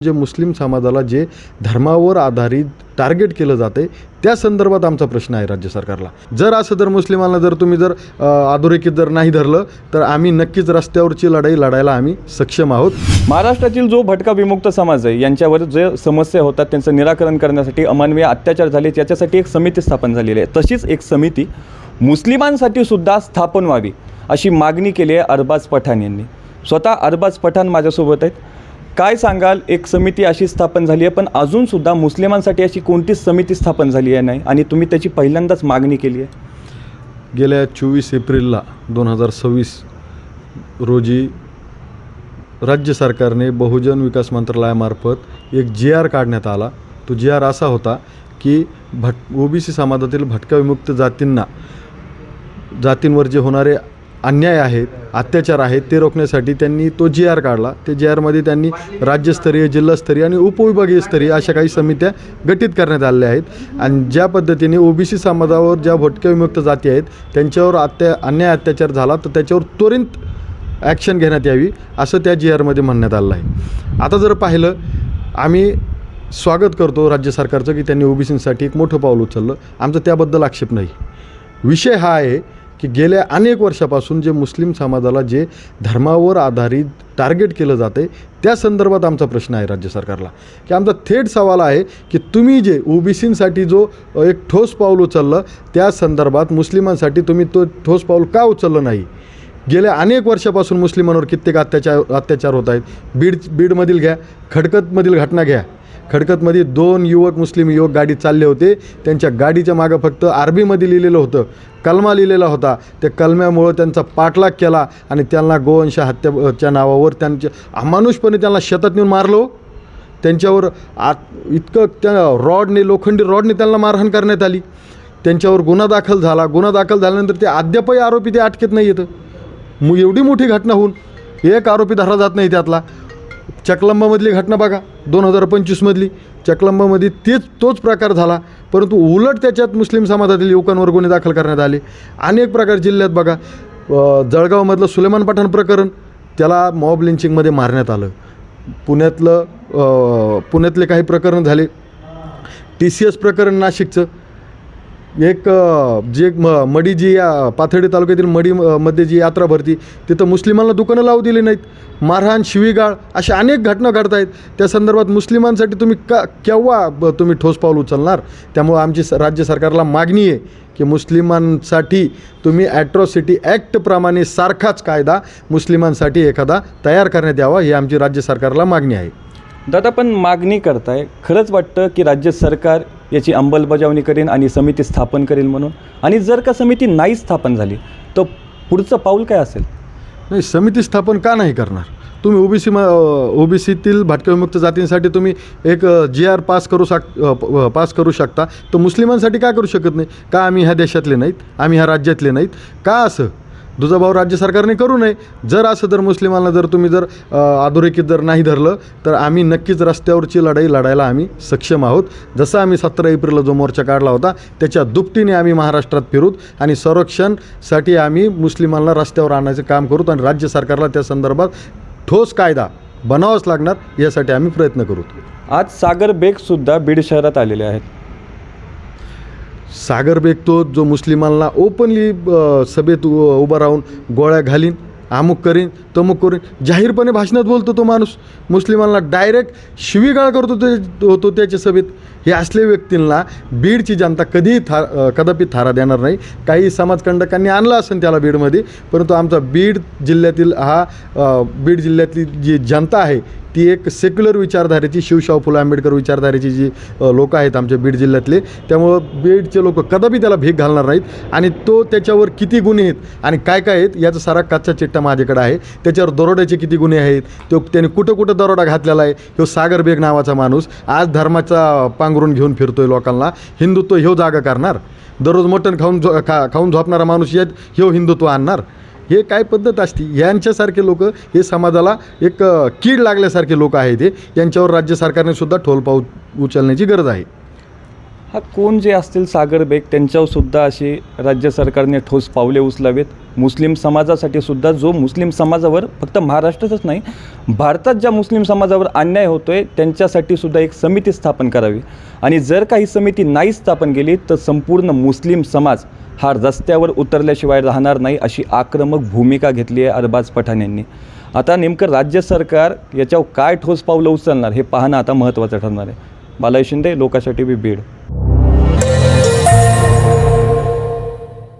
जे मुस्लिम समाजाला जे धर्मावर आधारित टार्गेट केलं जाते त्या संदर्भात आमचा प्रश्न आहे राज्य सरकारला। जर असं जर मुस्लिमांना जर तुम्ही जर अधोरेखित जर नाही धरलं तर आम्ही नक्कीच रस्त्यावरची लढाई लढायला आम्ही सक्षम आहोत। महाराष्ट्रातील जो भटका विमुक्त समाज आहे यांच्यावर जे समस्या होतात त्यांचं निराकरण करण्यासाठी अमानवीय अत्याचार झाले त्याच्यासाठी एक समिती स्थापन झालेली आहे। तशीच एक समिती मुस्लिमांसाठी सुद्धा स्थापन व्हावी अशी मागणी केली आहे अरबाज पठाण यांनी। स्वतः अरबाज पठाण माझ्यासोबत आहेत। काय सांगाल, एक समिती अशी स्थापन झाली आहे पण अजूनसुद्धा मुस्लिमांसाठी अशी कोणतीच समिती स्थापन झाली आहे नाही आणि तुम्ही त्याची पहिल्यांदाच मागणी केली आहे। गेल्या 24 एप्रिलला 2026 रोजी राज्य सरकारने बहुजन विकास मंत्रालयामार्फत एक GR काढण्यात आला। तो GR असा होता की OBC समाजातील भटका विमुक्त जातींवर जे होणारे अन्याय आहेत, अत्याचार आहेत ते रोखण्यासाठी त्यांनी तो GR काढला। ते GR मध्ये त्यांनी राज्यस्तरीय, जिल्हास्तरीय आणि उपविभागीय स्तरीय अशा काही समित्या गठीत करण्यात आलेल्या आहेत आणि ज्या पद्धतीने OBC समाजावर ज्या भटका विमुक्त जाती आहेत त्यांच्यावर अन्याय अत्याचार झाला तर त्याच्यावर त्वरित ॲक्शन घेण्यात यावी असं त्या GR मध्ये म्हणण्यात आलं आहे। आता जर पाहिलं, आम्ही स्वागत करतो राज्य सरकारचं की त्यांनी OBCसाठी एक मोठं पाऊल उचललं, आमचं त्याबद्दल आक्षेप नाही। विषय हा आहे की गेल्या अनेक वर्षापासून जे मुस्लिम समाजाला जे धर्मावर आधारित टार्गेट केलं जाते त्या संदर्भात आमचा प्रश्न आहे राज्य सरकारला, की आमचा थेट सवाल आहे की तुम्ही जे OBCसाठी जो एक ठोस पाऊल उचललं त्या संदर्भात मुस्लिमांसाठी तुम्ही तो ठोस पाऊल का उचललं नाही। गेल्या अनेक वर्षापासून मुस्लिमांवर कित्येक अत्याचार होत आहेत। बीडमधील घ्या, खडकतमधील घटना घ्या। खडकतमध्ये 2 मुस्लिम युवक गाडीत चालले होते, त्यांच्या गाडीच्या मागं फक्त अरबीमध्ये लिहिलेलं होतं, कलमा लिहिलेला होता। त्या कलम्यामुळं त्यांचा पाठलाग केला आणि त्यांना गोवंश हत्याच्या नावावर त्यांच्या अमानुषपणे त्यांना शेतात नेऊन मारलो। त्यांच्यावर इतकं त्या लोखंडी रॉडने त्यांना मारहाण करण्यात आली। त्यांच्यावर गुन्हा दाखल झाला। गुन्हा दाखल झाल्यानंतर ते अद्यापही आरोपी ते अटकेत नाही येतं। एवढी मोठी घटना होऊन एक आरोपी धरला जात नाही त्यातला। चकलंबामधली घटना बघा, 2025मधली चकलंबामध्ये तोच प्रकार झाला, परंतु उलट त्याच्यात मुस्लिम समाजातील युवकांवर गुन्हे दाखल करण्यात आले। अनेक प्रकार जिल्ह्यात बघा, जळगावमधलं सुलेमान पठाण प्रकरण त्याला मॉब लिंचिंगमध्ये मारण्यात आलं। पुण्यातले काही प्रकरण झाले। TCS प्रकरण नाशिकचं, एक जे मडी जी पाथर्डी तालुक्यातील मडीमध्ये जी यात्रा भरती तिथं मुस्लिमांना दुकानं लावू दिली नाहीत, मारहाण, शिवीगाळ अशा अनेक घटना घडत आहेत। त्या संदर्भात मुस्लिमांसाठी तुम्ही केव्हा तुम्ही ठोस पाऊल उचलणार। त्यामुळे आमची राज्य सरकारला मागणी आहे की मुस्लिमांसाठी तुम्ही ॲट्रॉसिटी ॲक्टप्रमाणे सारखाच कायदा मुस्लिमांसाठी एखादा तयार करण्यात यावा, ही आमची राज्य सरकारला मागणी आहे। दादा, पण मागणी करताय, खरंच वाटतं की राज्य सरकार याची अंमलबजावणी करेन आणि समिती स्थापन करेल म्हणून? आणि जर का समिती नाही स्थापन झाली तर पुढचं पाऊल काय असेल? नाही, समिती स्थापन का नाही करणार? तुम्ही OBCतील भटका विमुक्त जातींसाठी तुम्ही एक GR पास करू शकता, तर मुस्लिमांसाठी का करू शकत नाही? का आम्ही ह्या देशातले नाहीत, आम्ही ह्या राज्यातले नाहीत का? असं दुजाभाव राज्य सरकारने करू नये। जर असं जर मुस्लिमांना जर तुम्ही जर अधोरेखित जर नाही धरलं तर आम्ही नक्कीच रस्त्यावरची लढाई लढायला आम्ही सक्षम आहोत। जसं आम्ही 17 एप्रिलला जो मोर्चा काढला होता त्याच्या दुपटीने आम्ही महाराष्ट्रात फिरूत आणि संरक्षणसाठी आम्ही मुस्लिमांना रस्त्यावर आणायचं काम करूत आणि राज्य सरकारला त्या संदर्भात ठोस कायदा बनावाच लागणार, यासाठी आम्ही प्रयत्न करू। आज सागर बेगसुद्धा बीड शहरात आलेले आहेत। सागर बेग तो जो मुस्लिमांना ओपनली सभेत उभा राहून गोळ्या घालीन, अमुक करीन, तमुक करीन, जाहीरपणे भाषणात बोलतो तो माणूस, मुस्लिमांना डायरेक्ट शिवीगाळ होतो त्याच्या सभेत। हे असले व्यक्तींना बीडची जनता कदापि थारा देणार नाही। काही समाजकंडकांनी आणला असेल त्याला बीडमध्ये, परंतु आमचा बीड जिल्ह्यातली जी जनता आहे ती एक सेक्युलर विचारधारेची, शिवशाहू फुले आंबेडकर विचारधारेची जी लोक आहेत आमच्या बीड जिल्ह्यातले, त्यामुळं बीडचे लोक कदापि त्याला भीक घालणार नाहीत। आणि तो त्याच्यावर किती गुन्हे आहेत आणि काय आहेत याचा सारा कच्चा चिट्टा माझ्याकडे आहे। त्याच्यावर दरोड्याचे किती गुन्हे आहेत, त्याने कुठं दरोडा घातलेला आहे। ह्यो सागर बेग नावाचा माणूस आज धर्माचा पांघरून घेऊन फिरतोय लोकांना। हिंदुत्व ह्यो जागा करणार? दररोज मटण खाऊन झोपणारा माणूस ह्यो हिंदुत्व आणणार? हे काय पद्धत असते? यांच्यासारखे लोक हे समाजाला एक कीड लागल्यासारखे लोक आहेत। हे यांच्यावर राज्य सरकारने सुद्धा ठोल पाऊल उचलण्याची गरज आहे। हा कोण जे असतील सागर बेग त्यांच्यावर सुद्धा अशी राज्य सरकारने ठोस पावले उचलावेत. मुस्लिम समाजासाठी सुद्धा जो मुस्लिम समाजावर फक्त महाराष्ट्रातच नाही भारतात ज्या मुस्लिम समाजावर अन्याय होतो आहे त्यांच्यासाठी सुद्धा एक समिती स्थापन करावी. आणि जर काही समिती नाही स्थापन केली तर संपूर्ण मुस्लिम समाज हा रस्त्यावर उतरल्याशिवाय राहणार नाही अशी आक्रमक भूमिका घेतली आहे अरबाज पठाण यांनी. आता नेमकं राज्य सरकार याच्यावर काय ठोस पावलं उचलणार हे पाहणं आता महत्त्वाचं ठरणार आहे. बालाजी शिंदे, लोकाशा TV, बीड.